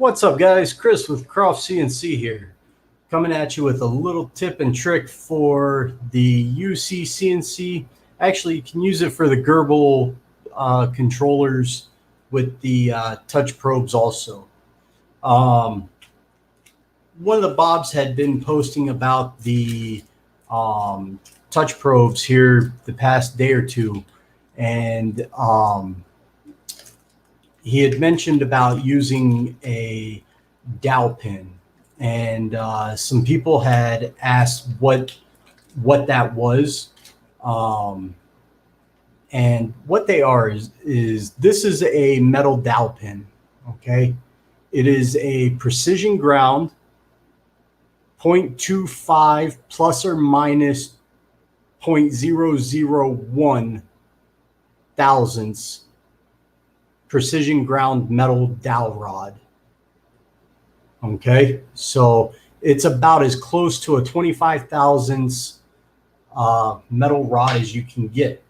What's up, guys? Chris with Croft CNC here, coming at you with a little tip and trick for the UCCNC. Actually, you can use it for the Gerbil controllers with the touch probes also. One of the Bobs had been posting about the touch probes here the past day or two, and he had mentioned about using a dowel pin, and some people had asked what that was, and what they are is this is a metal dowel pin. Okay, it is a precision ground 0.25 plus or minus 0.001 thousandths precision ground metal dowel rod. Okay, so it's about as close to a 25 thousandths metal rod as you can get.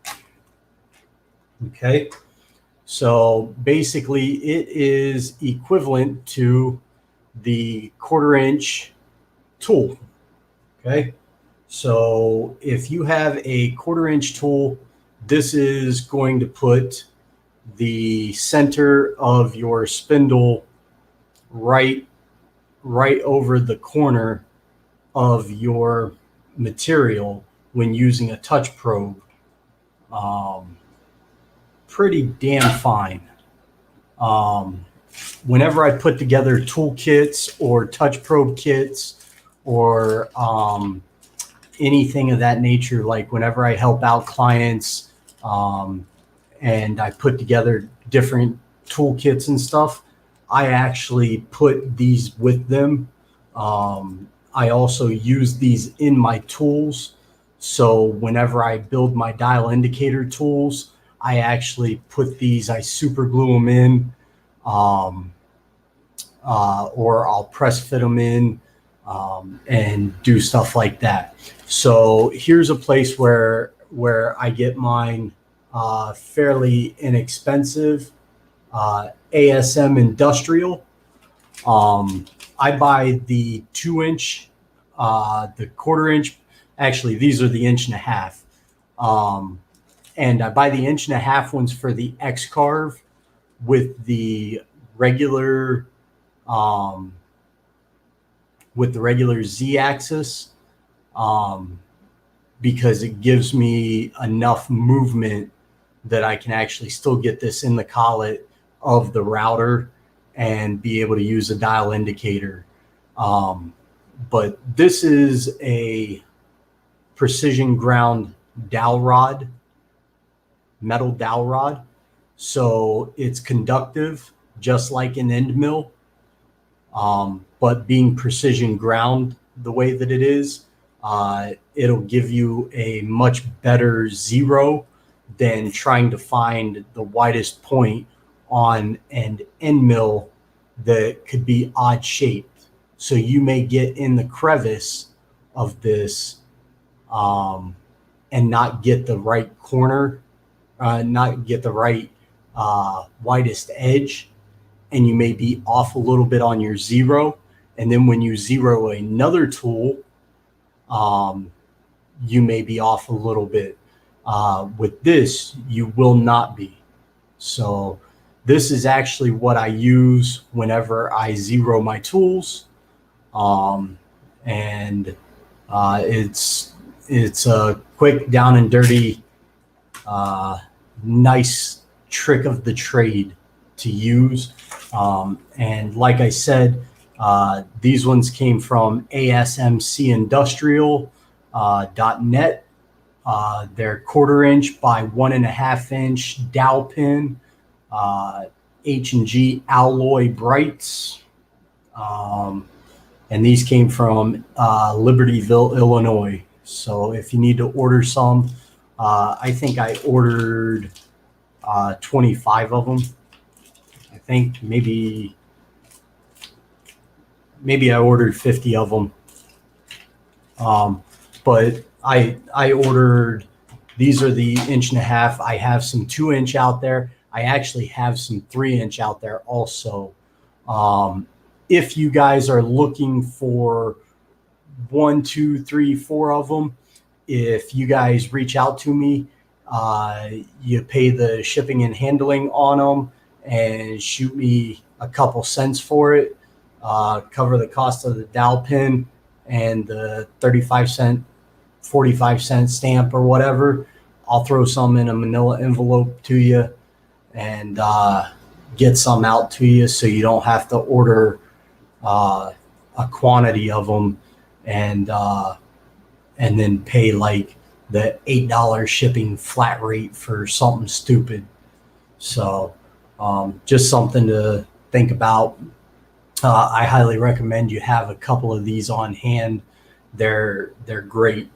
Okay, so basically it is equivalent to the 1/4 inch tool. Okay, so if you have a 1/4 inch tool, this is going to put the center of your spindle right over the corner of your material when using a touch probe. Pretty damn fine. Whenever I put together toolkits or touch probe kits or anything of that nature, like whenever I help out clients, and I put together different toolkits and stuff, I actually put these with them. I also use these in my tools. So whenever I build my dial indicator tools, I actually put these, I super glue them in, or I'll press fit them in, and do stuff like that. So here's a place where I get mine fairly inexpensive. ASM Industrial. I buy the 2 inch, the 1/4 inch. Actually, these are the 1.5 inch. And I buy the 1.5 inch ones for the X carve with the regular Z axis, because it gives me enough movement that I can actually still get this in the collet of the router and be able to use a dial indicator. But this is a precision ground dowel rod, metal dowel rod. So it's conductive, just like an end mill, but being precision ground the way that it is, it'll give you a much better zero than trying to find the widest point on an end mill that could be odd shaped. So you may get in the crevice of this and not get the right corner, not get the right widest edge, and you may be off a little bit on your zero. And then when you zero another tool, you may be off a little bit. With this, you will not be. So this is actually what I use whenever I zero my tools. And it's a quick, down and dirty, nice trick of the trade to use. And like I said, these ones came from asmcindustrial.net. They're 1/4 inch by 1.5 inch dowel pin, H&G alloy brights. And these came from Libertyville, Illinois. So if you need to order some, I think I ordered 25 of them. I think maybe I ordered 50 of them. But I ordered, these are the 1.5 inch. I have some 2 inch out there. I actually have some 3 inch out there also. if you guys are looking for 1, 2, 3, 4 of them, if you guys reach out to me, you pay the shipping and handling on them and shoot me a couple cents for it, cover the cost of the dowel pin and the 35-cent, 45-cent stamp or whatever. I'll throw some in a manila envelope to you and get some out to you so you don't have to order a quantity of them and then pay like the $8 shipping flat rate for something stupid. So just something to think about. I highly recommend you have a couple of these on hand. They're great.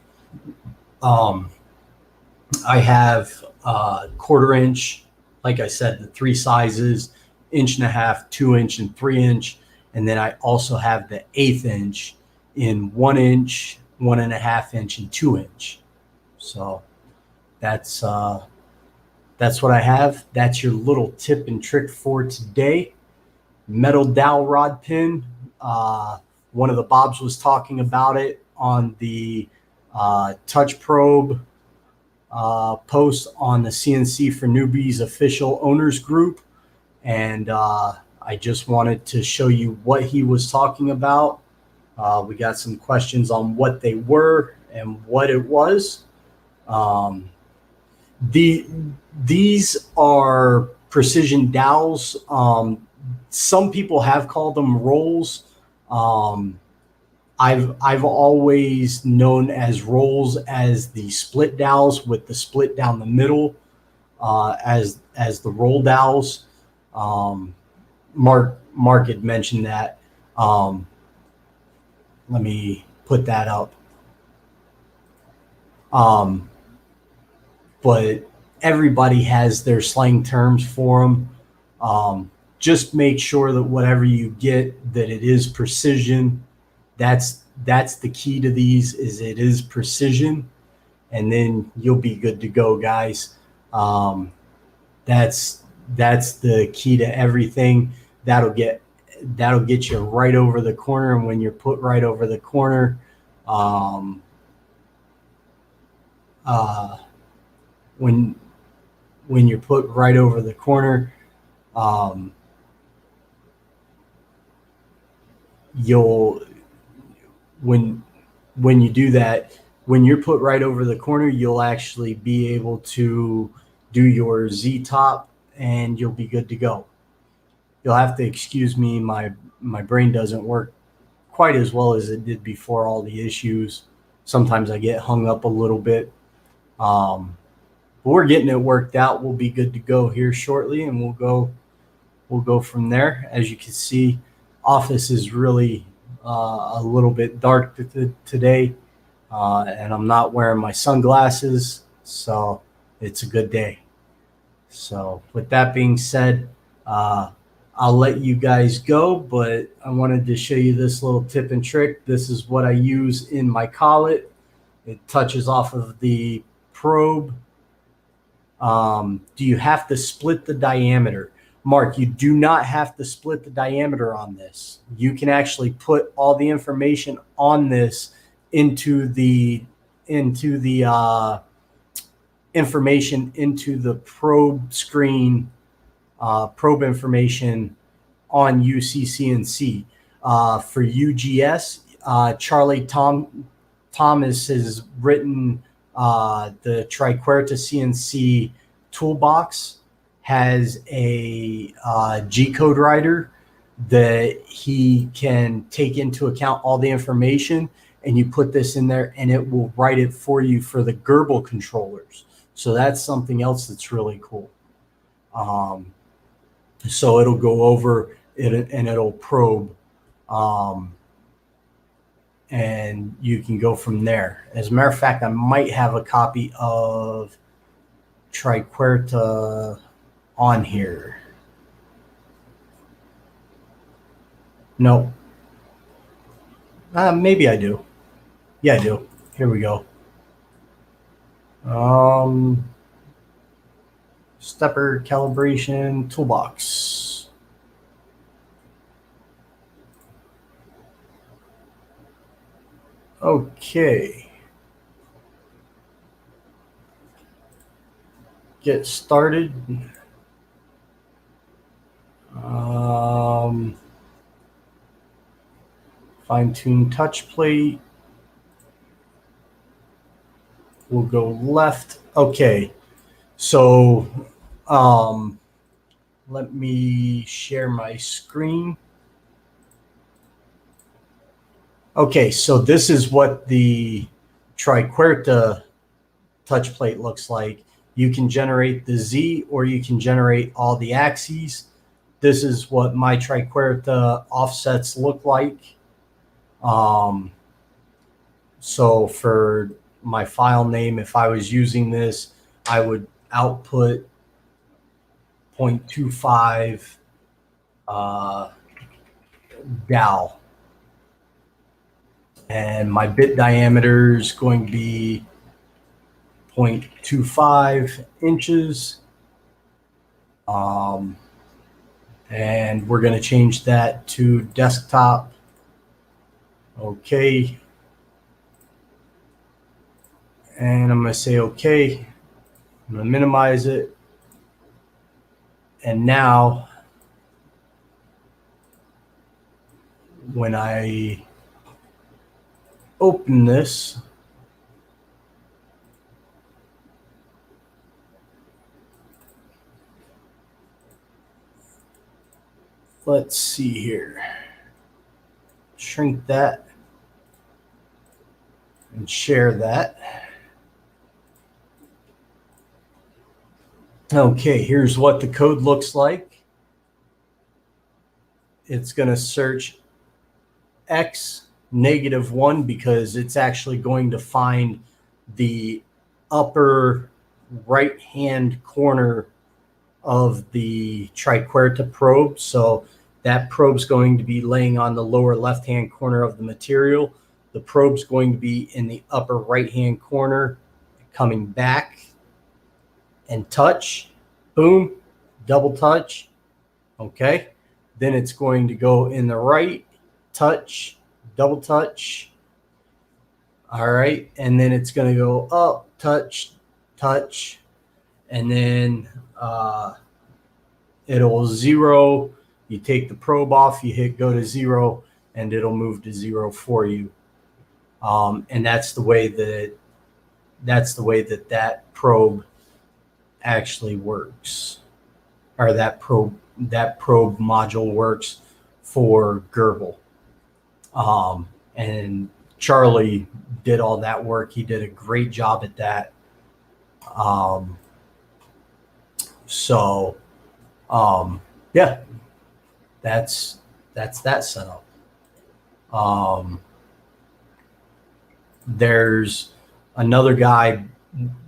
I have 1/4 inch, like I said, the 3 sizes, 1.5 inch, 2 inch, and 3 inch. And then I also have the 1/8 inch in 1 inch, 1.5 inch, and 2 inch. So that's what I have. That's your little tip and trick for today. Metal dowel rod pin. One of the Bobs was talking about it on the touch probe post on the CNC for Newbies official owners group. And I just wanted to show you what he was talking about. We got some questions on what they were and what it was. These are precision dowels. Some people have called them rolls. I've always known as rolls as the split dowels with the split down the middle as the roll dowels. Mark had mentioned that. Let me put that up. But everybody has their slang terms for them. Just make sure that whatever you get, that it is precision. That's the key to these, is it is precision, and then you'll be good to go, guys. That's the key to everything. That'll get you right over the corner, and when you're put right over the corner, when you're put right over the corner, when you do that, when you're put right over the corner, you'll actually be able to do your Z-top and you'll be good to go. You'll have to excuse me, my brain doesn't work quite as well as it did before all the issues. Sometimes I get hung up a little bit. But we're getting it worked out. We'll be good to go here shortly, and we'll go from there. As you can see, office is really a little bit dark today, and I'm not wearing my sunglasses, so it's a good day. So with that being said, I'll let you guys go, but I wanted to show you this little tip and trick. This is what I use in my collet. It touches off of the probe. Do you have to split the diameter? Mark, you do not have to split the diameter on this. You can actually put all the information on this into the information into the probe screen, probe information on UCCNC. For UGS, Charlie Thomas has written the Triquarta CNC toolbox has a G-code writer that he can take into account all the information, and you put this in there and it will write it for you for the Gerbil controllers. So that's something else that's really cool. So it'll go over it and it'll probe, and you can go from there. As a matter of fact, I might have a copy of Triquarta on here. No. Maybe I do. Yeah, I do. Here we go. Stepper calibration toolbox. Okay. Get started. Fine-tune touch plate. We'll go left. Okay. So let me share my screen. Okay, so this is what the Triquerta touch plate looks like. You can generate the Z or you can generate all the axes. This is what my Triquerta offsets look like. So for my file name, if I was using this, I would output 0.25 Dal. And my bit diameter is going to be 0.25 inches. And we're going to change that to desktop. Okay. And I'm going to say okay. I'm going to minimize it. And now, when I open this, let's see here. Shrink that and share that. Okay, here's what the code looks like. It's going to search X-1 because it's actually going to find the upper right-hand corner of the Triquerta probe. So that probe's going to be laying on the lower left-hand corner of the material. The probe's going to be in the upper right-hand corner, coming back and touch, boom, double touch, okay? Then it's going to go in the right, touch, double touch, all right? And then it's going to go up, touch, touch, and then it'll zero. You take the probe off, you hit go to zero, and it'll move to zero for you. And that's the way that probe actually works, or that probe module works for Gerbil. And Charlie did all that work. He did a great job at that. Yeah, that's that setup. There's another guy,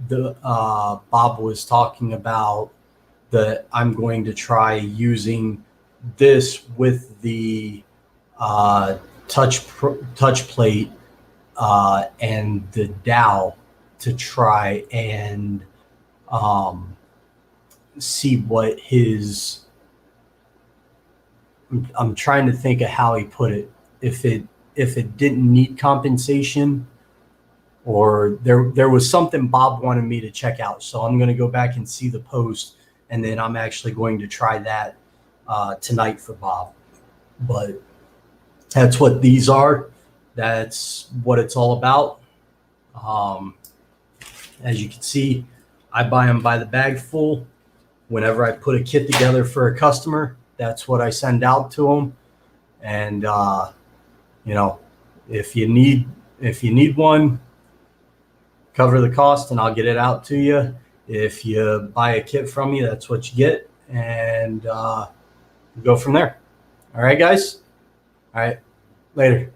Bob was talking about, that I'm going to try using this with the touch plate and the dowel to try and see what his. I'm trying to think of how he put it. If it didn't need compensation, or there was something Bob wanted me to check out. So I'm going to go back and see the post, and then I'm actually going to try that tonight for Bob. But that's what these are. That's what it's all about. As you can see, I buy them by the bag full. Whenever I put a kit together for a customer, that's what I send out to them. And if you need one, cover the cost and I'll get it out to you. If you buy a kit from me, that's what you get, and go from there. All right, guys. All right, later.